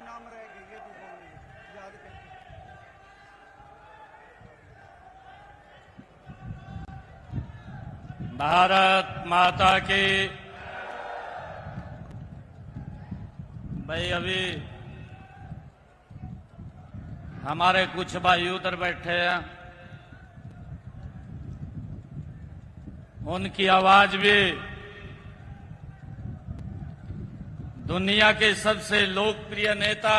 नाम रहेगी, ये भी बोलनी याद करके। भारत माता की। भाई अभी हमारे कुछ भाई उधर बैठे हैं, उनकी आवाज भी दुनिया के सबसे लोकप्रिय नेता,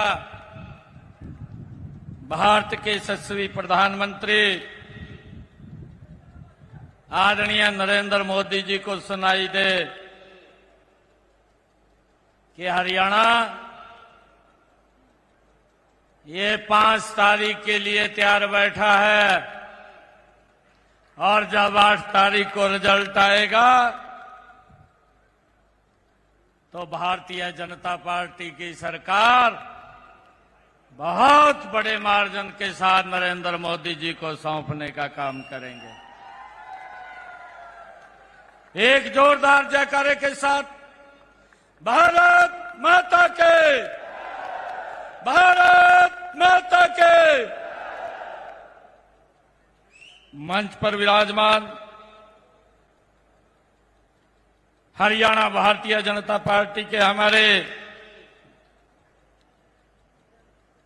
भारत के यशस्वी प्रधानमंत्री आदरणीय नरेंद्र मोदी जी को सुनाई दे कि हरियाणा ये 5 तारीख के लिए तैयार बैठा है और जब 8 तारीख को रिजल्ट आएगा तो भारतीय जनता पार्टी की सरकार बहुत बड़े मार्जिन के साथ नरेंद्र मोदी जी को सौंपने का काम करेंगे। एक जोरदार जयकारे के साथ भारत माता के, भारत माता के। मंच पर विराजमान हरियाणा भारतीय जनता पार्टी के हमारे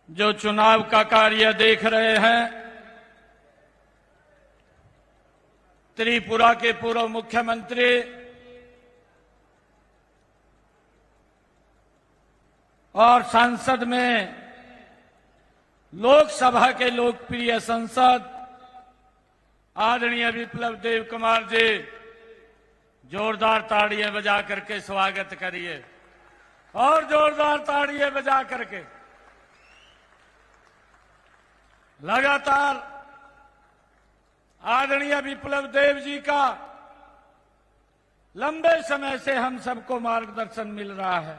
जो चुनाव का कार्य देख रहे हैं, त्रिपुरा के पूर्व मुख्यमंत्री और संसद में लोकसभा के लोकप्रिय सांसद आदरणीय विप्लव देव कुमार जी, जोरदार ताड़ियां बजा करके स्वागत करिए और जोरदार ताड़ियां बजा करके। लगातार आदरणीय विप्लव देव जी का लंबे समय से हम सबको मार्गदर्शन मिल रहा है।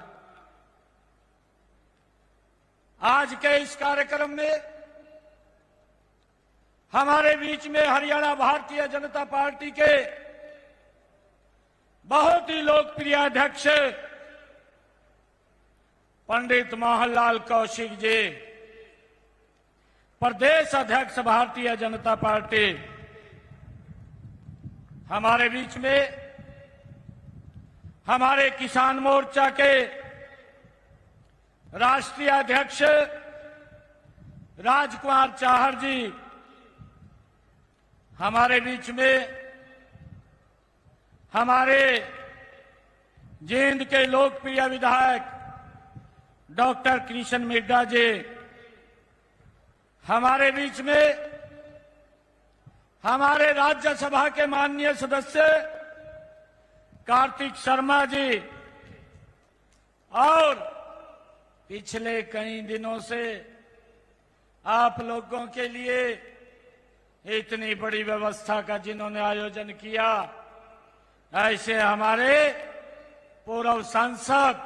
आज के इस कार्यक्रम में हमारे बीच में हरियाणा भारतीय जनता पार्टी के बहुत ही लोकप्रिय अध्यक्ष पंडित मोहनलाल कौशिक जी, प्रदेश अध्यक्ष भारतीय जनता पार्टी, हमारे बीच में हमारे किसान मोर्चा के राष्ट्रीय अध्यक्ष राजकुमार चाहर जी, हमारे बीच में हमारे जींद के लोकप्रिय विधायक डॉक्टर कृष्ण मिड्डा जी, हमारे बीच में हमारे राज्यसभा के माननीय सदस्य कार्तिक शर्मा जी और पिछले कई दिनों से आप लोगों के लिए इतनी बड़ी व्यवस्था का जिन्होंने आयोजन किया, ऐसे हमारे पूर्व सांसद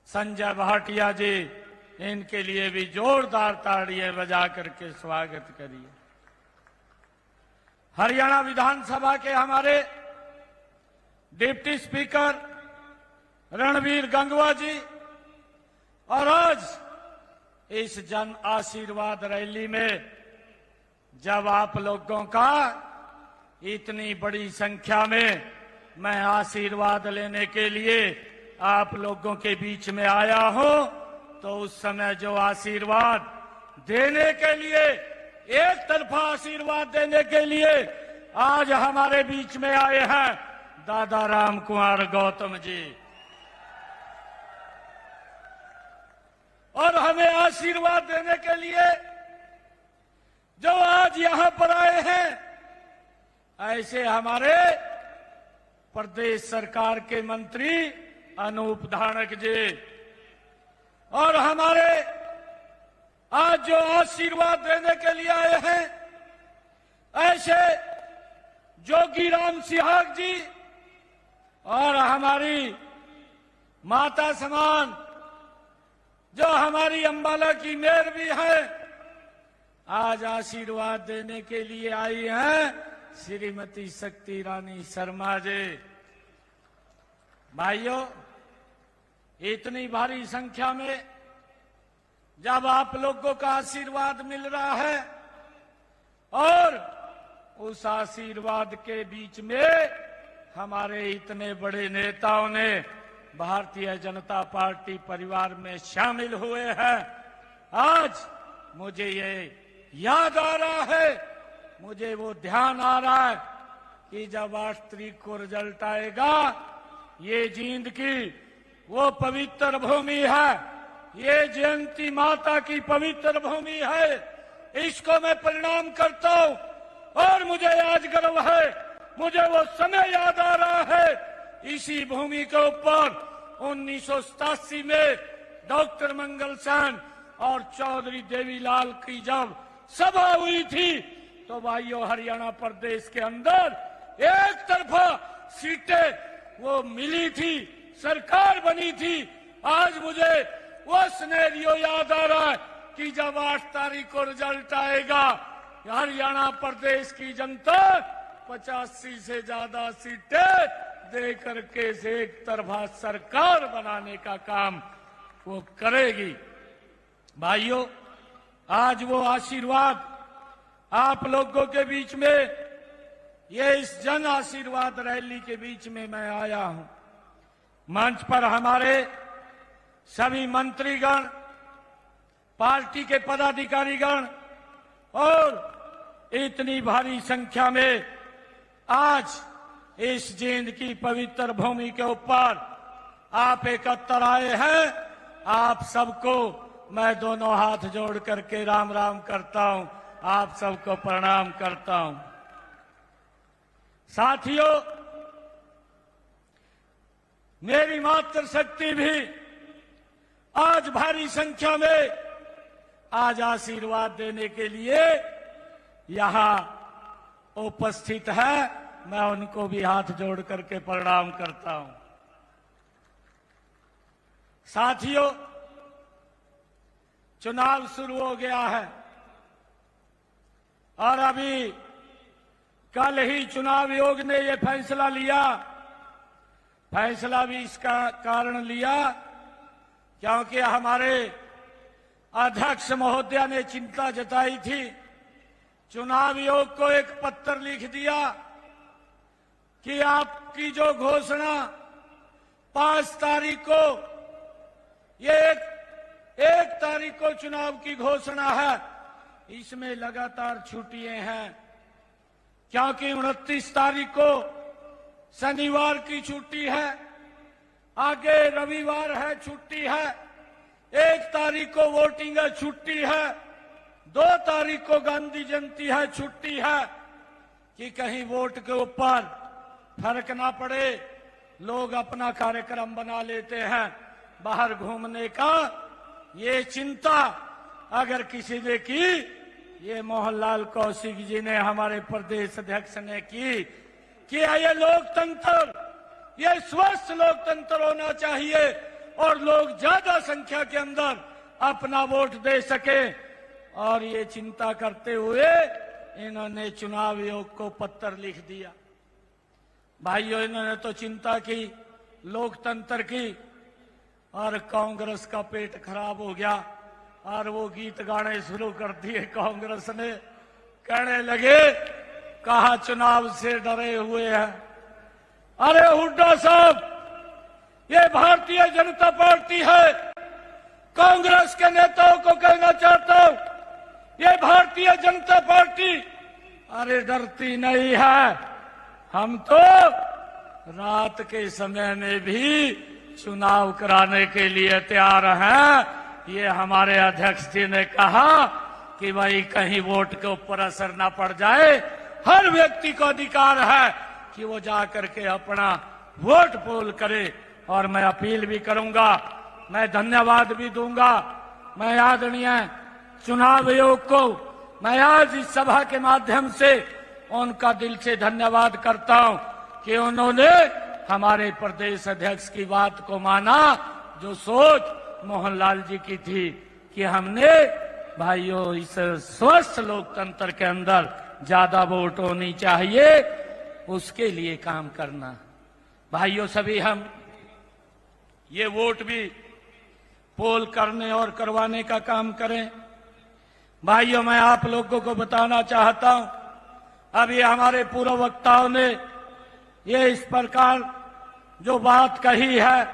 संजय भाटिया जी, इनके लिए भी जोरदार ताड़ियां बजा करके स्वागत करिए। हरियाणा विधानसभा के हमारे डिप्टी स्पीकर रणवीर गंगवा जी, और आज इस जन आशीर्वाद रैली में जब आप लोगों का इतनी बड़ी संख्या में मैं आशीर्वाद लेने के लिए आप लोगों के बीच में आया हूं, तो उस समय जो आशीर्वाद देने के लिए, एक तरफा आशीर्वाद देने के लिए आज हमारे बीच में आए हैं दादा राम कुमार गौतम जी, और हमें आशीर्वाद देने के लिए जो आज यहां पर आए हैं, ऐसे हमारे प्रदेश सरकार के मंत्री अनूप धानक जी, और हमारे आज जो आशीर्वाद देने के लिए आए हैं, ऐसे जोगीराम सिहाग जी, और हमारी माता समान जो हमारी अंबाला की मेयर भी है, आज आशीर्वाद देने के लिए आई हैं श्रीमती शक्ति रानी शर्मा जी। भाइयों, इतनी भारी संख्या में जब आप लोगों का आशीर्वाद मिल रहा है और उस आशीर्वाद के बीच में हमारे इतने बड़े नेताओं ने भारतीय जनता पार्टी परिवार में शामिल हुए हैं, आज मुझे ये याद आ रहा है, मुझे वो ध्यान आ रहा है कि जब 8 तारीख को रिजल्ट आएगा, ये जींद की वो पवित्र भूमि है, ये जयंती माता की पवित्र भूमि है, इसको मैं प्रणाम करता हूं। और मुझे आज गर्व है, मुझे वो समय याद आ रहा है, इसी भूमि के ऊपर 1987 में डॉक्टर मंगल सेन और चौधरी देवीलाल की जब सभा हुई थी, तो भाइयों हरियाणा प्रदेश के अंदर एक तरफा सीटें वो मिली थी, सरकार बनी थी। आज मुझे वो सिनेरियो याद आ रहा है कि जब 8 तारीख को रिजल्ट आएगा, हरियाणा प्रदेश की जनता 85 से ज्यादा सीटें दे करके से एक तरफा सरकार बनाने का काम वो करेगी। भाइयों, आज वो आशीर्वाद आप लोगों के बीच में, ये इस जन आशीर्वाद रैली के बीच में मैं आया हूं। मंच पर हमारे सभी मंत्रीगण, पार्टी के पदाधिकारीगण और इतनी भारी संख्या में आज इस जींद की पवित्र भूमि के ऊपर आप एकत्र आए हैं। आप सबको मैं दोनों हाथ जोड़ करके राम राम करता हूं, आप सबको प्रणाम करता हूं। साथियों, मेरी मातृशक्ति भी आज भारी संख्या में आज आशीर्वाद देने के लिए यहां उपस्थित है। मैं उनको भी हाथ जोड़ करके प्रणाम करता हूं। साथियों, चुनाव शुरू हो गया है और अभी कल ही चुनाव आयोग ने यह फैसला लिया। फैसला भी इसका कारण लिया क्योंकि हमारे अध्यक्ष महोदया ने चिंता जताई थी। चुनाव आयोग को एक पत्र लिख दिया कि आपकी जो घोषणा 5 तारीख को, ये एक तारीख को चुनाव की घोषणा है, इसमें लगातार छुट्टियां हैं क्योंकि 29 तारीख को शनिवार की छुट्टी है, आगे रविवार है, छुट्टी है, 1 तारीख को वोटिंग है, छुट्टी है, 2 तारीख को गांधी जयंती है, छुट्टी है, कि कहीं वोट के ऊपर फर्क ना पड़े। लोग अपना कार्यक्रम बना लेते हैं बाहर घूमने का। ये चिंता अगर किसी ने की, ये मोहनलाल कौशिक जी ने, हमारे प्रदेश अध्यक्ष ने की कि ये लोकतंत्र, ये स्वस्थ लोकतंत्र होना चाहिए और लोग ज्यादा संख्या के अंदर अपना वोट दे सके। और ये चिंता करते हुए इन्होंने चुनाव आयोग को पत्र लिख दिया। भाइयों, इन्होंने तो चिंता की लोकतंत्र की और कांग्रेस का पेट खराब हो गया और वो गीत गाने शुरू कर दिए कांग्रेस ने। कहने लगे कहा चुनाव से डरे हुए हैं। अरे हुड्डा साहब, ये भारतीय जनता पार्टी है। कांग्रेस के नेताओं को कहना चाहता हूं, ये भारतीय जनता पार्टी अरे डरती नहीं है। हम तो रात के समय में भी चुनाव कराने के लिए तैयार हैं। ये हमारे अध्यक्ष जी ने कहा कि भाई कहीं वोट के ऊपर असर ना पड़ जाए। हर व्यक्ति को अधिकार है कि वो जा करके अपना वोट पोल करे। और मैं अपील भी करूंगा, मैं धन्यवाद भी दूंगा। मैं आदरणीय चुनाव आयोग को मैं आज इस सभा के माध्यम से उनका दिल से धन्यवाद करता हूं कि उन्होंने हमारे प्रदेश अध्यक्ष की बात को माना, जो सोच मोहनलाल जी की थी कि हमने भाइयों इस स्वस्थ लोकतंत्र के अंदर ज्यादा वोट होनी चाहिए, उसके लिए काम करना। भाइयों, सभी हम ये वोट भी पोल करने और करवाने का काम करें। भाइयों, मैं आप लोगों को बताना चाहता हूं, अभी हमारे पूर्व वक्ताओं ने ये इस प्रकार जो बात कही है,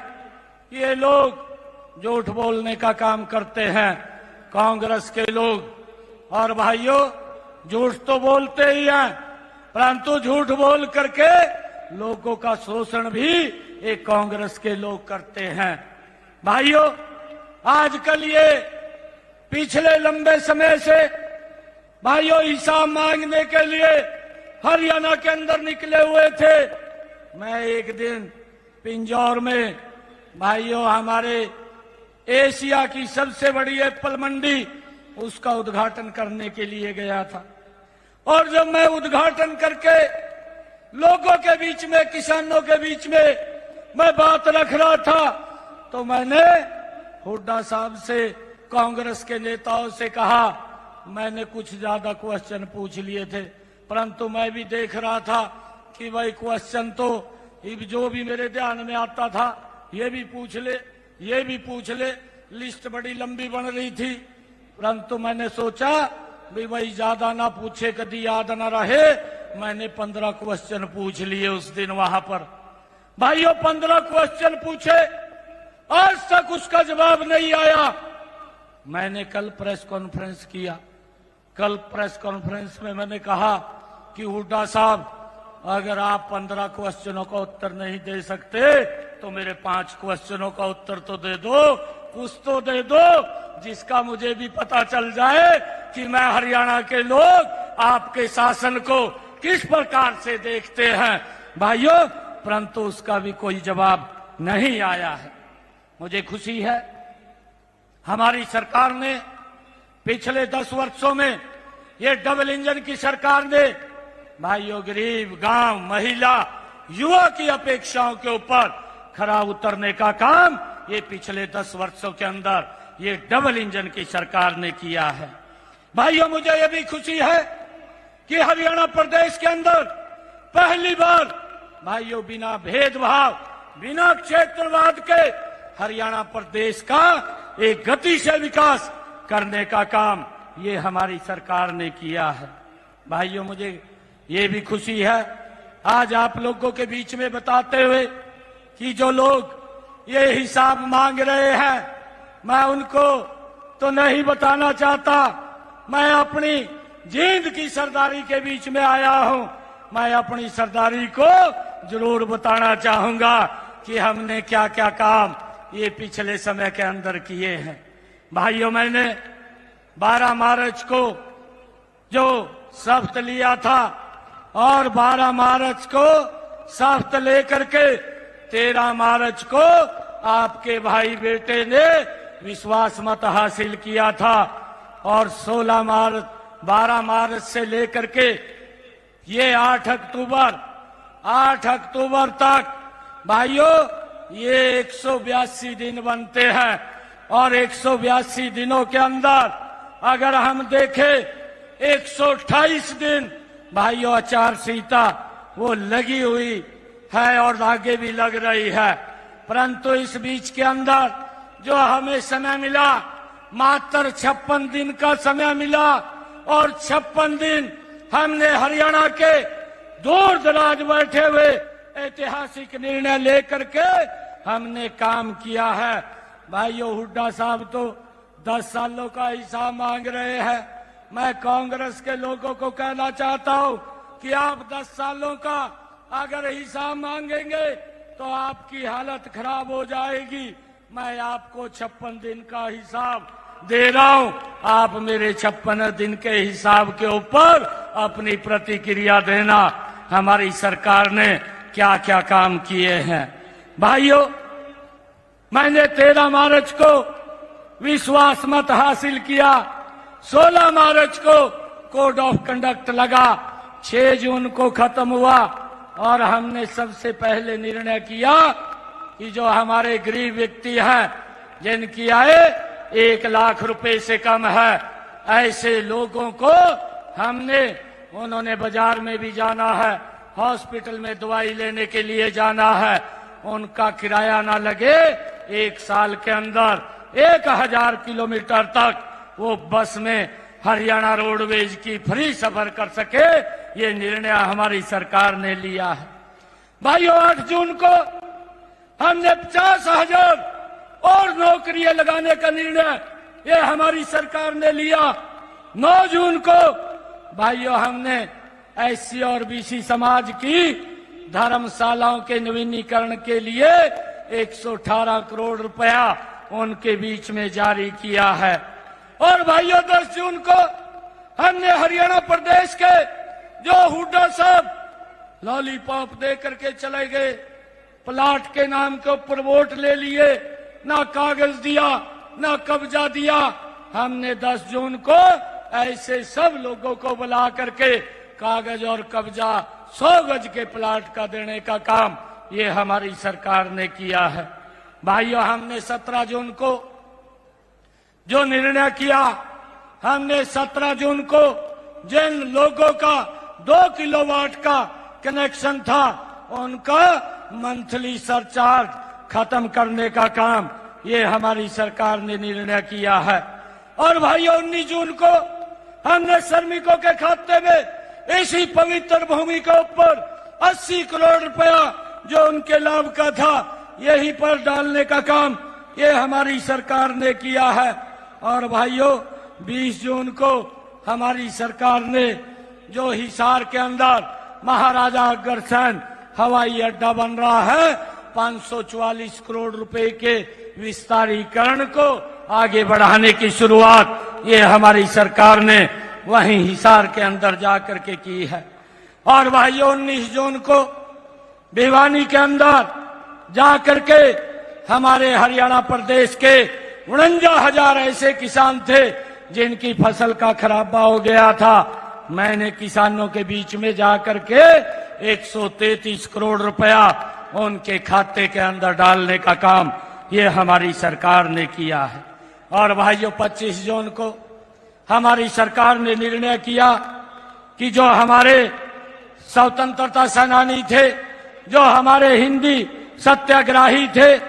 ये लोग झूठ बोलने का काम करते हैं, कांग्रेस के लोग। और भाइयों, झूठ तो बोलते ही हैं, परंतु झूठ बोल करके लोगों का शोषण भी ये कांग्रेस के लोग करते हैं। भाइयों, आजकल ये पिछले लंबे समय से भाइयों हिसाब मांगने के लिए हरियाणा के अंदर निकले हुए थे। मैं एक दिन पिंजौर में भाइयों हमारे एशिया की सबसे बड़ी एप्पल मंडी, उसका उद्घाटन करने के लिए गया था। और जब मैं उद्घाटन करके लोगों के बीच में, किसानों के बीच में मैं बात रख रहा था, तो मैंने हुड्डा साहब से, कांग्रेस के नेताओं से कहा, मैंने कुछ ज्यादा क्वेश्चन पूछ लिए थे, परंतु मैं भी देख रहा था कि भाई क्वेश्चन तो जो भी मेरे ध्यान में आता था ये भी पूछ ले, ये भी पूछ ले, लिस्ट बड़ी लंबी बन रही थी। परंतु मैंने सोचा भाई ज्यादा ना पूछे, कभी याद ना रहे। मैंने 15 क्वेश्चन पूछ लिए उस दिन वहां पर। भाइयों, 15 क्वेश्चन पूछे, आज तक उसका जवाब नहीं आया। मैंने कल प्रेस कॉन्फ्रेंस किया। कल प्रेस कॉन्फ्रेंस में मैंने कहा कि हुड्डा साहब, अगर आप 15 क्वेश्चनों का उत्तर नहीं दे सकते तो मेरे 5 क्वेश्चनों का उत्तर तो दे दो, कुछ तो दे दो, जिसका मुझे भी पता चल जाए कि मैं हरियाणा के लोग आपके शासन को किस प्रकार से देखते हैं। भाइयों, परंतु उसका भी कोई जवाब नहीं आया है। मुझे खुशी है, हमारी सरकार ने पिछले 10 वर्षों में, ये डबल इंजन की सरकार ने भाइयों गरीब, गांव, महिला, युवा की अपेक्षाओं के ऊपर खरा उतरने का काम ये पिछले 10 वर्षों के अंदर ये डबल इंजन की सरकार ने किया है। भाइयों, मुझे ये भी खुशी है कि हरियाणा प्रदेश के अंदर पहली बार भाइयों बिना भेदभाव, बिना क्षेत्रवाद के हरियाणा प्रदेश का एक गति से विकास करने का काम ये हमारी सरकार ने किया है। भाइयों, मुझे ये भी खुशी है आज आप लोगों के बीच में बताते हुए कि जो लोग ये हिसाब मांग रहे हैं, मैं उनको तो नहीं बताना चाहता। मैं अपनी जींद की सरदारी के बीच में आया हूं। मैं अपनी सरदारी को जरूर बताना चाहूंगा कि हमने क्या क्या काम ये पिछले समय के अंदर किए हैं। भाइयों, मैंने 12 मार्च को जो शपथ लिया था और 12 मार्च को शपथ लेकर के 13 मार्च को आपके भाई बेटे ने विश्वास मत हासिल किया था और 12 मार्च से लेकर के ये 8 अक्टूबर तक भाइयों ये 182 दिन बनते हैं। और 182 दिनों के अंदर अगर हम देखें 128 दिन भाइयों आचार संहिता वो लगी हुई है और आगे भी लग रही है। परंतु इस बीच के अंदर जो हमें समय मिला, मात्र 56 दिन का समय मिला और 56 दिन हमने हरियाणा के दूर दराज बैठे हुए ऐतिहासिक निर्णय लेकर के हमने काम किया है। भाइयों, हुड्डा साहब तो 10 सालों का हिसाब मांग रहे हैं। मैं कांग्रेस के लोगों को कहना चाहता हूं कि आप 10 सालों का अगर हिसाब मांगेंगे तो आपकी हालत खराब हो जाएगी। मैं आपको 56 दिन का हिसाब दे रहा हूं। आप मेरे 56 दिन के हिसाब के ऊपर अपनी प्रतिक्रिया देना, हमारी सरकार ने क्या क्या काम किए हैं। भाइयों, मैंने 13 मार्च को विश्वास मत हासिल किया, 16 मार्च को कोड ऑफ कंडक्ट लगा, 6 जून को खत्म हुआ और हमने सबसे पहले निर्णय किया कि जो हमारे गरीब व्यक्ति हैं, जिनकी आय 1 लाख रुपए से कम है, ऐसे लोगों को हमने, उन्होंने बाजार में भी जाना है, हॉस्पिटल में दवाई लेने के लिए जाना है, उनका किराया ना लगे, 1 साल के अंदर 1000 किलोमीटर तक वो बस में हरियाणा रोडवेज की फ्री सफर कर सके, ये निर्णय हमारी सरकार ने लिया है। भाइयों, 8 जून को हमने 50,000 और नौकरियां लगाने का निर्णय ये हमारी सरकार ने लिया। 9 जून को भाइयों हमने एससी और बीसी समाज की धर्मशालाओं के नवीनीकरण के लिए 118 करोड़ रुपया उनके बीच में जारी किया है। और भाइयों, 10 जून को हमने हरियाणा प्रदेश के जो हुड्डा साहब लॉलीपॉप दे करके चले गए, प्लाट के नाम के ऊपर वोट ले लिए, ना कागज दिया ना कब्जा दिया, हमने 10 जून को ऐसे सब लोगों को बुला करके कागज और कब्जा 100 गज के प्लाट का देने का काम ये हमारी सरकार ने किया है। भाइयों, हमने 17 जून को जो निर्णय किया, हमने 17 जून को जिन लोगों का 2 किलोवाट का कनेक्शन था उनका मंथली सरचार्ज खत्म करने का काम ये हमारी सरकार ने निर्णय किया है। और भाइयों, 19 जून को हमने श्रमिकों के खाते में इसी पवित्र भूमि के ऊपर 80 करोड़ रुपया जो उनके लाभ का था यहीं पर डालने का काम ये हमारी सरकार ने किया है। और भाइयों, 20 जून को हमारी सरकार ने जो हिसार के अंदर महाराजा अग्रसेन हवाई अड्डा बन रहा है, 544 करोड़ रुपए के विस्तारीकरण को आगे बढ़ाने की शुरुआत ये हमारी सरकार ने वहीं हिसार के अंदर जाकर के की है। और भाइयों, 19 जून को भिवानी के अंदर जाकर के हमारे हरियाणा प्रदेश के 49,000 ऐसे किसान थे जिनकी फसल का खराबा हो गया था। मैंने किसानों के बीच में जाकर के 133 करोड़ रुपया उनके खाते के अंदर डालने का काम ये हमारी सरकार ने किया है। और भाइयों, 25 जून को हमारी सरकार ने निर्णय किया कि जो हमारे स्वतंत्रता सेनानी थे, जो हमारे हिंदी सत्याग्रही थे,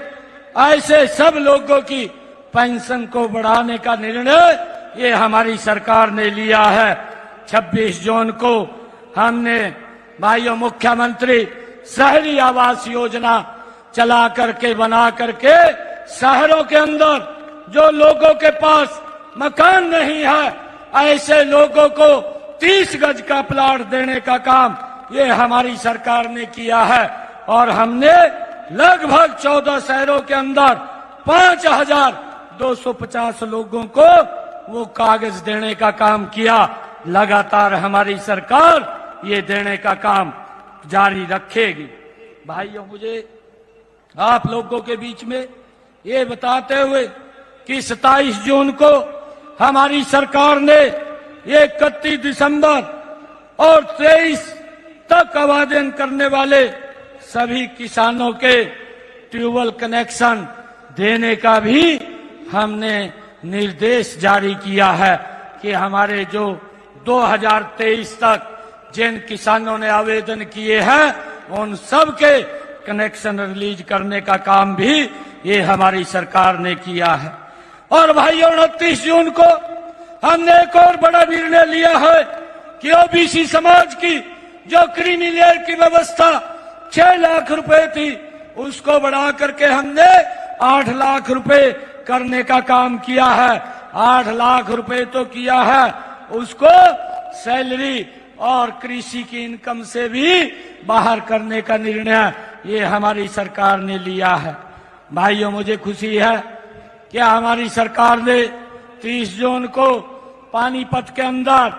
ऐसे सब लोगों की पेंशन को बढ़ाने का निर्णय ये हमारी सरकार ने लिया है। 26 जून को हमने भाइयों मुख्यमंत्री शहरी आवास योजना चला करके बना करके शहरों के अंदर जो लोगों के पास मकान नहीं है ऐसे लोगों को 30 गज का प्लाट देने का काम ये हमारी सरकार ने किया है। और हमने लगभग 14 शहरों के अंदर 5,250 लोगों को वो कागज देने का काम किया। लगातार हमारी सरकार ये देने का काम जारी रखेगी। भाइयों, मुझे आप लोगों के बीच में ये बताते हुए कि 27 जून को हमारी सरकार ने 31 दिसंबर और 23 तक आवेदन करने वाले सभी किसानों के ट्यूबवेल कनेक्शन देने का भी हमने निर्देश जारी किया है कि हमारे जो 2023 तक जिन किसानों ने आवेदन किए हैं उन सब के कनेक्शन रिलीज करने का काम भी ये हमारी सरकार ने किया है। और भाइयों, 29 जून को हमने एक और बड़ा निर्णय लिया है कि ओबीसी समाज की जो क्रीमी लेयर की व्यवस्था 6 लाख रुपए थी उसको बढ़ा करके हमने 8 लाख रुपए करने का काम किया है। 8 लाख रुपए तो किया है, उसको सैलरी और कृषि की इनकम से भी बाहर करने का निर्णय ये हमारी सरकार ने लिया है। भाइयों, मुझे खुशी है कि हमारी सरकार ने 30 जून को पानीपत के अंदर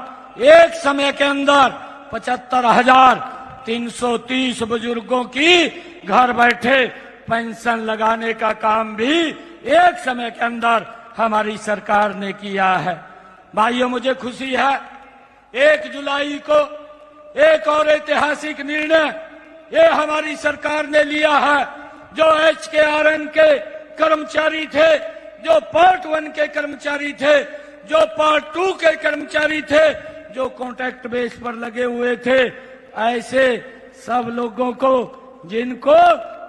एक समय के अंदर 75,330 बुजुर्गों की घर बैठे पेंशन लगाने का काम भी एक समय के अंदर हमारी सरकार ने किया है। भाइयों, मुझे खुशी है 1 जुलाई को एक और ऐतिहासिक निर्णय ये हमारी सरकार ने लिया है। जो HKRN के कर्मचारी थे, जो पार्ट 1 के कर्मचारी थे, जो पार्ट 2 के कर्मचारी थे, जो कॉन्ट्रैक्ट बेस पर लगे हुए थे, ऐसे सब लोगों को जिनको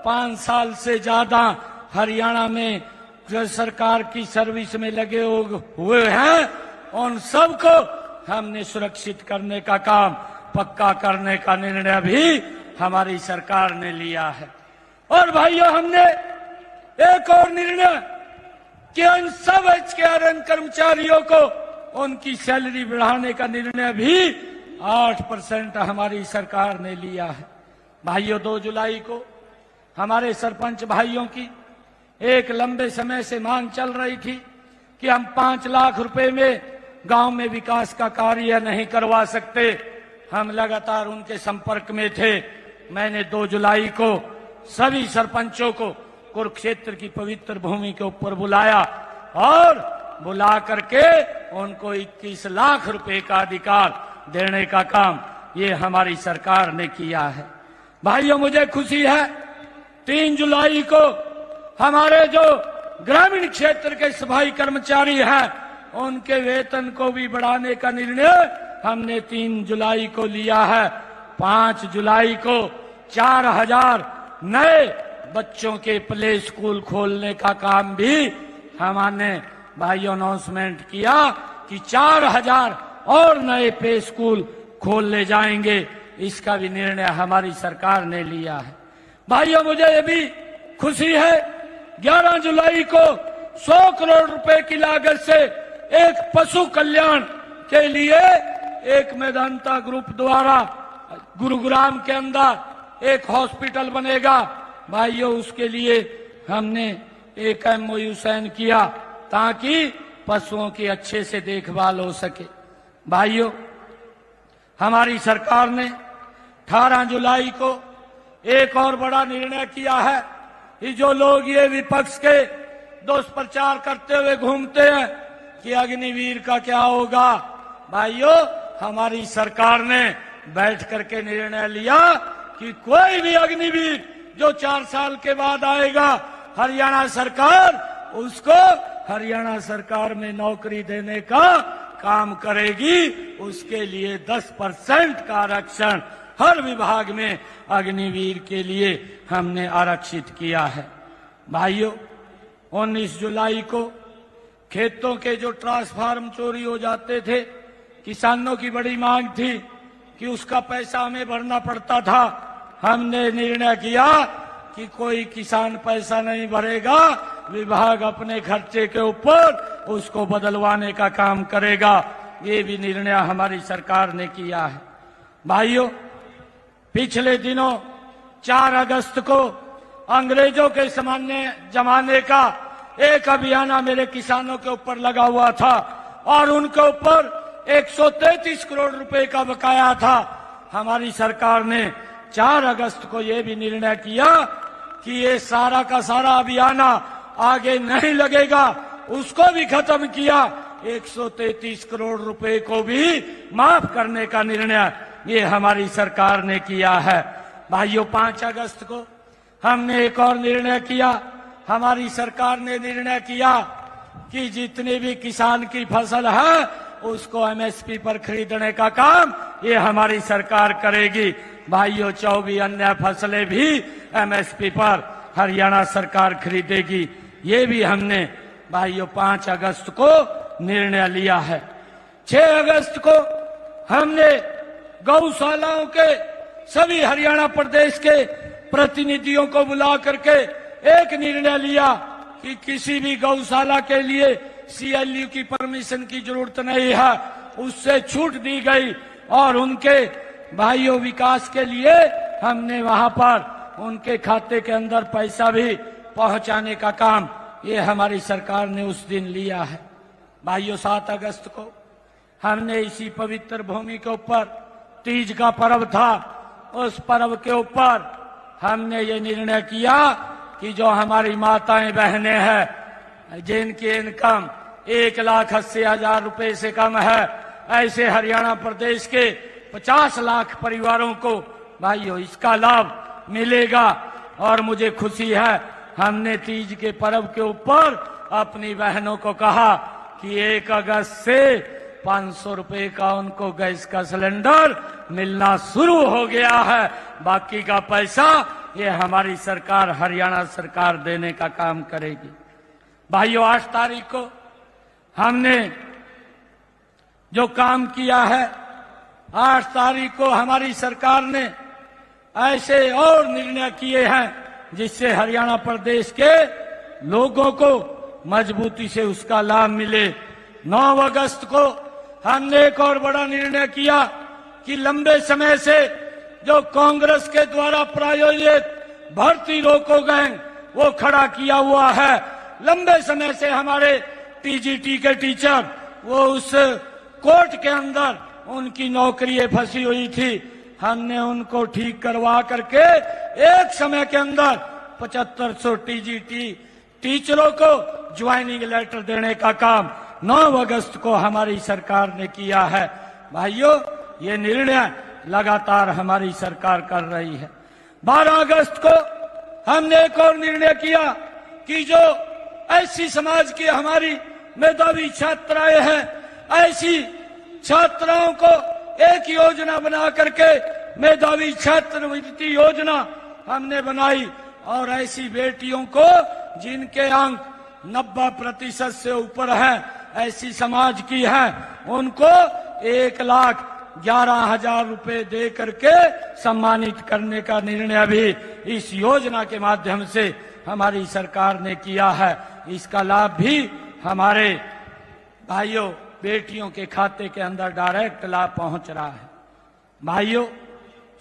5 साल से ज्यादा हरियाणा में जो सरकार की सर्विस में लगे हुए हैं, उन सबको हमने सुरक्षित करने का काम, पक्का करने का निर्णय भी हमारी सरकार ने लिया है। और भाइयों, हमने एक और निर्णय कि उन सब HKRN कर्मचारियों को उनकी सैलरी बढ़ाने का निर्णय भी 8% हमारी सरकार ने लिया है। भाइयों, 2 जुलाई को हमारे सरपंच भाइयों की एक लंबे समय से मांग चल रही थी कि हम 5 लाख रुपए में गांव में विकास का कार्य नहीं करवा सकते। हम लगातार उनके संपर्क में थे। मैंने 2 जुलाई को सभी सरपंचों को कुरुक्षेत्र की पवित्र भूमि के ऊपर बुलाया और बुला करके उनको 21 लाख रुपए का अधिकार देने का काम ये हमारी सरकार ने किया है। भाइयों, मुझे खुशी है 3 जुलाई को हमारे जो ग्रामीण क्षेत्र के सफाई कर्मचारी हैं उनके वेतन को भी बढ़ाने का निर्णय हमने 3 जुलाई को लिया है। 5 जुलाई को 4000 नए बच्चों के प्ले स्कूल खोलने का काम भी हमने भाइयों अनाउंसमेंट किया कि 4000 और नए प्ले स्कूल खोल ले जाएंगे। इसका भी निर्णय हमारी सरकार ने लिया है। भाइयों, मुझे ये भी खुशी है 11 जुलाई को 100 करोड़ रुपए की लागत से एक पशु कल्याण के लिए एक मेदांता ग्रुप द्वारा गुरुग्राम के अंदर एक हॉस्पिटल बनेगा। भाइयों, उसके लिए हमने एक MOU साइन किया ताकि पशुओं की अच्छे से देखभाल हो सके। भाइयों, हमारी सरकार ने 18 जुलाई को एक और बड़ा निर्णय किया है कि जो लोग ये विपक्ष के दुष्प्रचार करते हुए घूमते हैं कि अग्निवीर का क्या होगा, भाइयों, हमारी सरकार ने बैठ करके निर्णय लिया कि कोई भी अग्निवीर जो 4 साल के बाद आएगा, हरियाणा सरकार उसको हरियाणा सरकार में नौकरी देने का काम करेगी। उसके लिए 10% का आरक्षण हर विभाग में अग्निवीर के लिए हमने आरक्षित किया है। भाइयों, 19 जुलाई को खेतों के जो ट्रांसफार्म चोरी हो जाते थे, किसानों की बड़ी मांग थी कि उसका पैसा हमें भरना पड़ता था। हमने निर्णय किया कि कोई किसान पैसा नहीं भरेगा, विभाग अपने खर्चे के ऊपर उसको बदलवाने का काम करेगा। ये भी निर्णय हमारी सरकार ने किया है। भाइयों, पिछले दिनों 4 अगस्त को अंग्रेजों के जमाने का एक अभियान मेरे किसानों के ऊपर लगा हुआ था और उनके ऊपर 133 करोड़ रुपए का बकाया था। हमारी सरकार ने 4 अगस्त को यह भी निर्णय किया कि ये सारा का सारा अभियान आगे नहीं लगेगा, उसको भी खत्म किया। 133 करोड़ रुपए को भी माफ करने का निर्णय ये हमारी सरकार ने किया है। भाइयों, 5 अगस्त को हमने एक और निर्णय किया। हमारी सरकार ने निर्णय किया कि जितने भी किसान की फसल है उसको MSP पर खरीदने का काम ये हमारी सरकार करेगी। भाइयों, 24 अन्य फसलें भी MSP पर हरियाणा सरकार खरीदेगी। ये भी हमने भाइयों 5 अगस्त को निर्णय लिया है। 6 अगस्त को हमने गौशालाओं के सभी हरियाणा प्रदेश के प्रतिनिधियों को बुला करके एक निर्णय लिया कि किसी भी गौशाला के लिए CLU की परमिशन की जरूरत नहीं है, उससे छूट दी गई और उनके भाइयों विकास के लिए हमने वहां पर उनके खाते के अंदर पैसा भी पहुंचाने का काम ये हमारी सरकार ने उस दिन लिया है। भाइयों, 7 अगस्त को हमने इसी पवित्र भूमि के ऊपर तीज का पर्व था, उस पर्व के ऊपर हमने ये निर्णय किया कि जो हमारी माताएं बहनें हैं जिनकी इनकम 1,80,000 रुपए से कम है, ऐसे हरियाणा प्रदेश के 50 लाख परिवारों को भाइयों इसका लाभ मिलेगा। और मुझे खुशी है हमने तीज के पर्व के ऊपर अपनी बहनों को कहा कि 1 अगस्त से 500 रुपए का उनको गैस का सिलेंडर मिलना शुरू हो गया है। बाकी का पैसा ये हमारी सरकार हरियाणा सरकार देने का काम करेगी। भाइयों, 8 तारीख को हमने जो काम किया है, 8 तारीख को हमारी सरकार ने ऐसे और निर्णय किए हैं जिससे हरियाणा प्रदेश के लोगों को मजबूती से उसका लाभ मिले। 9 अगस्त को हमने एक और बड़ा निर्णय किया कि लंबे समय से जो कांग्रेस के द्वारा प्रायोजित भर्ती रोको गैंग वो खड़ा किया हुआ है। लंबे समय से हमारे टीजीटी के टीचर वो उस कोर्ट के अंदर उनकी नौकरियां फंसी हुई थी, हमने उनको ठीक करवा करके एक समय के अंदर 7500 टीजीटी टीचरों को ज्वाइनिंग लेटर देने का काम 9 अगस्त को हमारी सरकार ने किया है। भाइयों, ये निर्णय लगातार हमारी सरकार कर रही है। 12 अगस्त को हमने एक और निर्णय किया कि जो ऐसी समाज की हमारी मेधावी छात्राएं हैं, ऐसी छात्राओं को एक योजना बना करके मेधावी छात्रवृत्ति योजना हमने बनाई और ऐसी बेटियों को जिनके अंक 90% से ऊपर है, ऐसी समाज की है, उनको 1,11,000 रुपए दे करके सम्मानित करने का निर्णय भी इस योजना के माध्यम से हमारी सरकार ने किया है। इसका लाभ भी हमारे भाइयों बेटियों के खाते के अंदर डायरेक्ट लाभ पहुंच रहा है। भाइयों,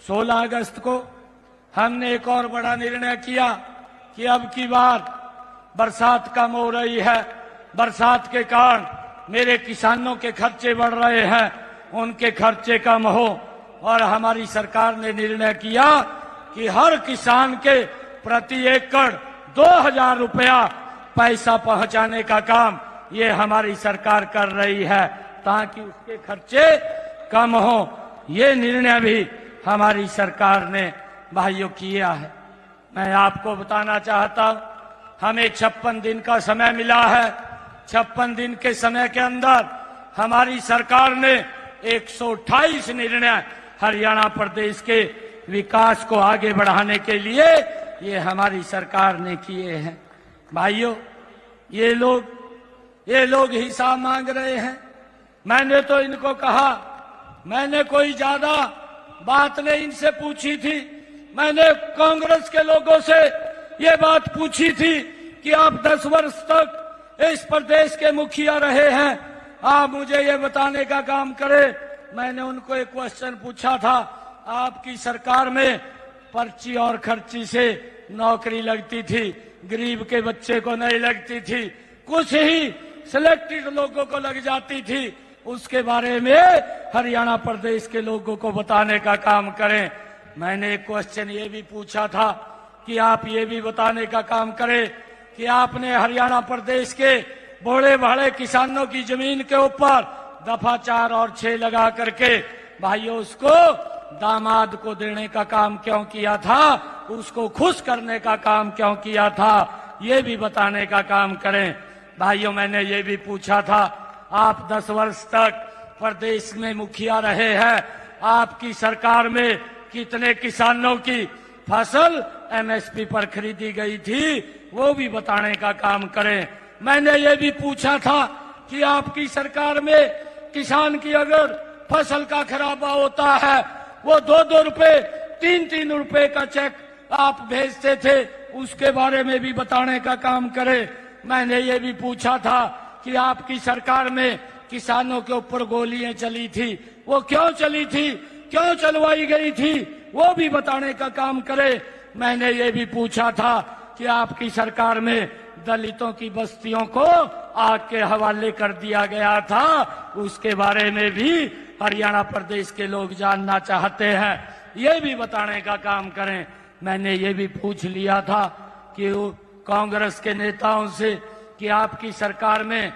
16 अगस्त को हमने एक और बड़ा निर्णय किया कि अब की बार बरसात कम हो रही है, बरसात के कारण मेरे किसानों के खर्चे बढ़ रहे हैं, उनके खर्चे कम हो, और हमारी सरकार ने निर्णय किया कि हर किसान के प्रति एकड़ 2,000 रुपया पैसा पहुंचाने का काम ये हमारी सरकार कर रही है ताकि उसके खर्चे कम हो। ये निर्णय भी हमारी सरकार ने भाइयों किया है। मैं आपको बताना चाहता हूं, हमें 56 दिन का समय मिला है। 56 दिन के समय के अंदर हमारी सरकार ने 128 निर्णय हरियाणा प्रदेश के विकास को आगे बढ़ाने के लिए ये हमारी सरकार ने किए हैं। भाइयों, ये लोग हिसाब मांग रहे हैं। मैंने तो इनको कहा, मैंने कोई ज्यादा बात नहीं इनसे पूछी थी। मैंने कांग्रेस के लोगों से ये बात पूछी थी कि आप 10 वर्ष तक इस प्रदेश के मुखिया रहे हैं, आप मुझे ये बताने का काम करें। मैंने उनको एक क्वेश्चन पूछा था, आपकी सरकार में पर्ची और खर्ची से नौकरी लगती थी, गरीब के बच्चे को नहीं लगती थी, कुछ ही सिलेक्टेड लोगों को लग जाती थी। उसके बारे में हरियाणा प्रदेश के लोगों को बताने का काम करें। मैंने एक क्वेश्चन ये भी पूछा था कि आप ये भी बताने का काम करें कि आपने हरियाणा प्रदेश के बड़े बड़े किसानों की जमीन के ऊपर दफा 4 और 6 लगा करके भाइयों उसको दामाद को देने का काम क्यों किया था, उसको खुश करने का काम क्यों किया था, ये भी बताने का काम करें। भाइयों, मैंने ये भी पूछा था, आप 10 वर्ष तक प्रदेश में मुखिया रहे हैं, आपकी सरकार में कितने किसानों की फसल एमएसपी पर खरीदी गई थी, वो भी बताने का काम करें। मैंने ये भी पूछा था कि आपकी सरकार में किसान की अगर फसल का खराबा होता है, वो 2-2 रुपए 3-3 रुपए का चेक आप भेजते थे, उसके बारे में भी बताने का काम करें। मैंने ये भी पूछा था कि आपकी सरकार में किसानों के ऊपर गोलियां चली थी, वो क्यों चली थी, क्यों चलवाई गई थी, वो भी बताने का काम करे। मैंने ये भी पूछा था कि आपकी सरकार में दलितों की बस्तियों को आग के हवाले कर दिया गया था, उसके बारे में भी हरियाणा प्रदेश के लोग जानना चाहते हैं, ये भी बताने का काम करें। मैंने ये भी पूछ लिया था कि कांग्रेस के नेताओं से कि आपकी सरकार में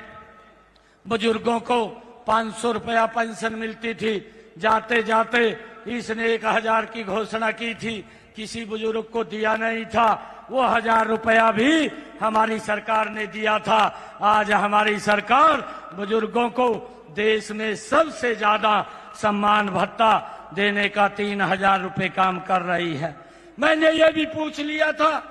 बुजुर्गों को 500 रुपया पेंशन मिलती थी, जाते जाते इसने 1,000 की घोषणा की थी, किसी बुजुर्ग को दिया नहीं था, वो 1,000 रुपया भी हमारी सरकार ने दिया था। आज हमारी सरकार बुजुर्गों को देश में सबसे ज्यादा सम्मान भत्ता देने का 3,000 रुपए काम कर रही है। मैंने ये भी पूछ लिया था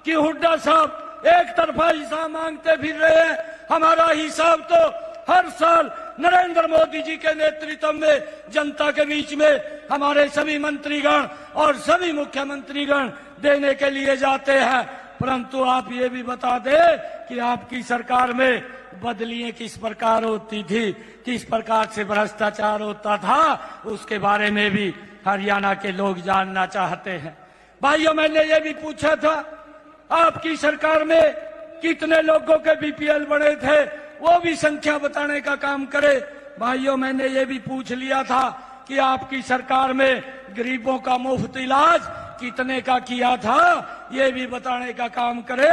कि हुड्डा साहब एक तरफा हिसाब मांगते फिर रहे हैं। हमारा हिसाब तो हर साल नरेंद्र मोदी जी के नेतृत्व में जनता के बीच में हमारे सभी मंत्रीगण और सभी मुख्यमंत्रीगण देने के लिए जाते हैं। परंतु आप ये भी बता दें कि आपकी सरकार में बदलियां किस प्रकार होती थी, किस प्रकार से भ्रष्टाचार होता था, उसके बारे में भी हरियाणा के लोग जानना चाहते हैं। भाइयों, मैंने ये भी पूछा था आपकी सरकार में कितने लोगों के बीपीएल बने थे, वो भी संख्या बताने का काम करे। भाइयों, मैंने ये भी पूछ लिया था कि आपकी सरकार में गरीबों का मुफ्त इलाज कितने का किया था, ये भी बताने का काम करे।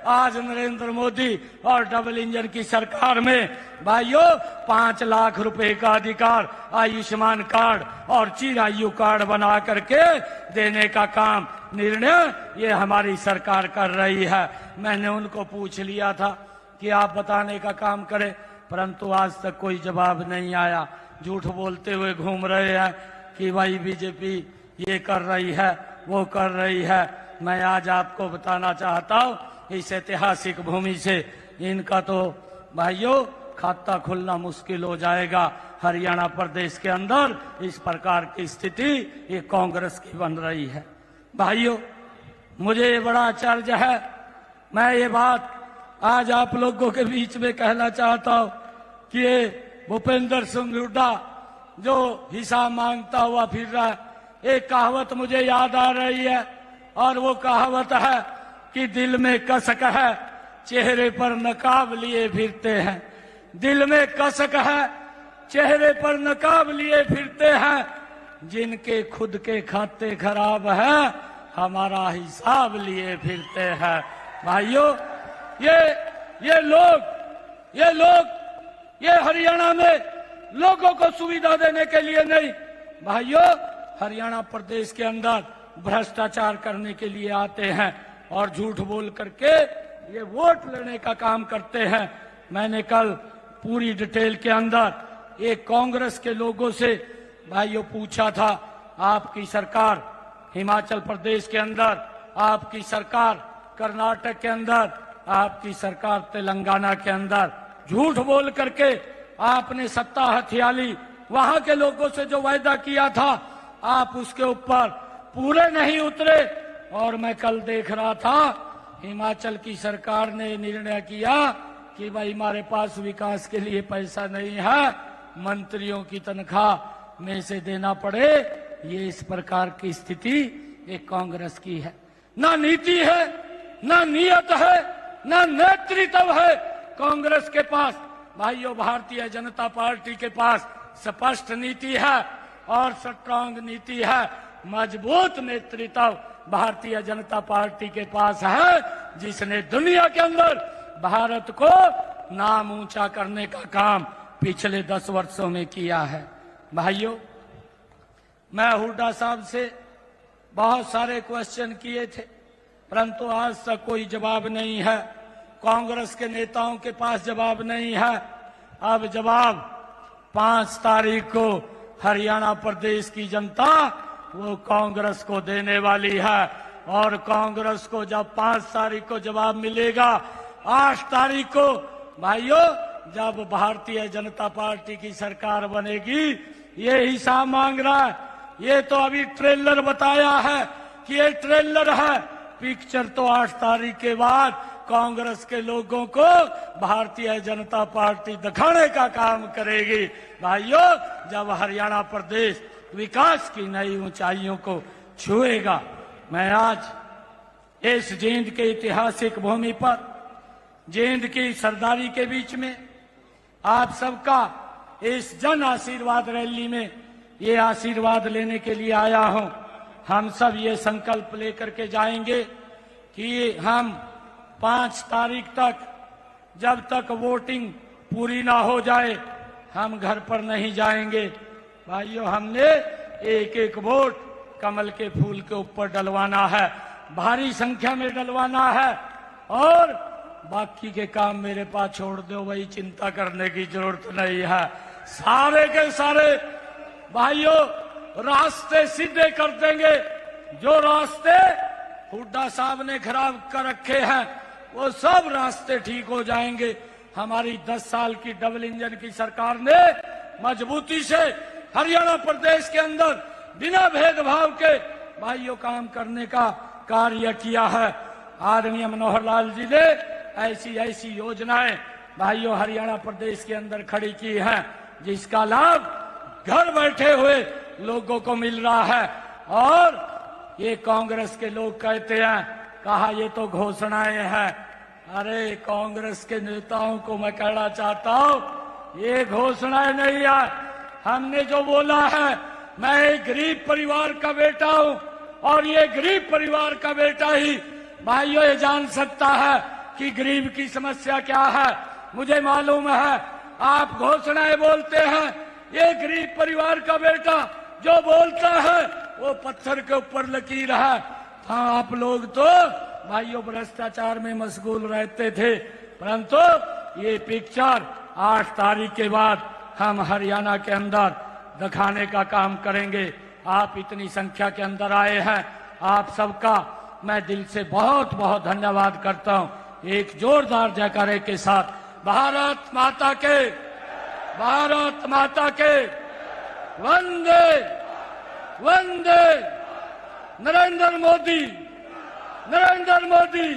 आज नरेंद्र मोदी और डबल इंजन की सरकार में भाइयों 5 लाख रुपए का अधिकार आयुष्मान कार्ड और चिरायु कार्ड बना करके देने का काम निर्णय ये हमारी सरकार कर रही है। मैंने उनको पूछ लिया था कि आप बताने का काम करें, परंतु आज तक कोई जवाब नहीं आया। झूठ बोलते हुए घूम रहे हैं कि भाई बीजेपी ये कर रही है, वो कर रही है। मैं आज आपको बताना चाहता हूँ इस ऐतिहासिक भूमि से इनका तो भाइयों खाता खुलना मुश्किल हो जाएगा। हरियाणा प्रदेश के अंदर इस प्रकार की स्थिति ये कांग्रेस की बन रही है। भाइयों, मुझे ये बड़ा आश्चर्य है। मैं ये बात आज आप लोगों के बीच में कहना चाहता हूँ कि ये भूपेंद्र सिंह हुड्डा जो हिसाब मांगता हुआ फिर रहा है, एक कहावत मुझे याद आ रही है और वो कहावत है कि दिल में कसक है, चेहरे पर नकाब लिए फिरते हैं। दिल में कसक है, चेहरे पर नकाब लिए फिरते हैं। जिनके खुद के खाते खराब है, हमारा हिसाब लिए फिरते हैं। भाइयों, ये लोग ये हरियाणा में लोगों को सुविधा देने के लिए नहीं, भाइयों हरियाणा प्रदेश के अंदर भ्रष्टाचार करने के लिए आते हैं और झूठ बोल करके ये वोट लेने का काम करते हैं। मैंने कल पूरी डिटेल के अंदर एक कांग्रेस के लोगों से भाइयों पूछा था, आपकी सरकार हिमाचल प्रदेश के अंदर, आपकी सरकार कर्नाटक के अंदर, आपकी सरकार तेलंगाना के अंदर झूठ बोल करके आपने सत्ता हथियाली। वहां के लोगों से जो वायदा किया था आप उसके ऊपर पूरे नहीं उतरे। और मैं कल देख रहा था हिमाचल की सरकार ने निर्णय किया कि भाई हमारे पास विकास के लिए पैसा नहीं है, मंत्रियों की तनख्वाह में से देना पड़े। ये इस प्रकार की स्थिति एक कांग्रेस की है। ना नीति है, ना नियत है, ना नेतृत्व है कांग्रेस के पास। भाइयों, भारतीय जनता पार्टी के पास स्पष्ट नीति है और स्ट्रांग नीति है। मजबूत नेतृत्व भारतीय जनता पार्टी के पास है, जिसने दुनिया के अंदर भारत को नाम ऊंचा करने का काम पिछले 10 वर्षों में किया है। भाइयों, मैं हुड्डा साहब से बहुत सारे क्वेश्चन किए थे, परंतु आज तक कोई जवाब नहीं है। कांग्रेस के नेताओं के पास जवाब नहीं है। अब जवाब 5 तारीख को हरियाणा प्रदेश की जनता वो कांग्रेस को देने वाली है। और कांग्रेस को जब 5 तारीख को जवाब मिलेगा, 8 तारीख को भाइयों जब भारतीय जनता पार्टी की सरकार बनेगी, ये हिसाब मांग रहा है। ये तो अभी ट्रेलर बताया है कि ये ट्रेलर है, पिक्चर तो 8 तारीख के बाद कांग्रेस के लोगों को भारतीय जनता पार्टी दिखाने का काम करेगी। भाइयों, जब हरियाणा प्रदेश विकास की नई ऊंचाइयों को छुएगा। मैं आज इस जींद के ऐतिहासिक भूमि पर, जींद की सरदारी के बीच में आप सबका इस जन आशीर्वाद रैली में ये आशीर्वाद लेने के लिए आया हूं। हम सब ये संकल्प लेकर के जाएंगे कि हम 5 तारीख तक, जब तक वोटिंग पूरी ना हो जाए, हम घर पर नहीं जाएंगे। भाइयों, हमने एक एक वोट कमल के फूल के ऊपर डलवाना है, भारी संख्या में डलवाना है। और बाकी के काम मेरे पास छोड़ दो, वही चिंता करने की जरूरत नहीं है। सारे के सारे भाइयों रास्ते सीधे कर देंगे। जो रास्ते हुड्डा साहब ने खराब कर रखे हैं वो सब रास्ते ठीक हो जाएंगे। हमारी 10 साल की डबल इंजन की सरकार ने मजबूती से हरियाणा प्रदेश के अंदर बिना भेदभाव के भाइयों काम करने का कार्य किया है। आदरणीय मनोहर लाल जी ने ऐसी ऐसी योजनाएं भाइयों हरियाणा प्रदेश के अंदर खड़ी की हैं, जिसका लाभ घर बैठे हुए लोगों को मिल रहा है। और ये कांग्रेस के लोग कहते हैं, कहा ये तो घोषणाएं हैं। अरे कांग्रेस के नेताओं को मैं कहना चाहता हूं, ये घोषणाएं नहीं है। हमने जो बोला है, मैं एक गरीब परिवार का बेटा हूं और ये गरीब परिवार का बेटा ही भाइयों ये जान सकता है कि गरीब की समस्या क्या है। मुझे मालूम है आप घोषणाएं बोलते हैं, ये गरीब परिवार का बेटा जो बोलता है वो पत्थर के ऊपर लकीर है। हाँ, आप लोग तो भाइयों भ्रष्टाचार में मशगूल रहते थे, परंतु ये पिक्चर 8 तारीख के बाद हम हरियाणा के अंदर दिखाने का काम करेंगे। आप इतनी संख्या के अंदर आए हैं, आप सबका मैं दिल से बहुत बहुत धन्यवाद करता हूं। एक जोरदार जयकारे के साथ भारत माता के, भारत माता के, वंदे वंदे, नरेंद्र मोदी, नरेंद्र मोदी।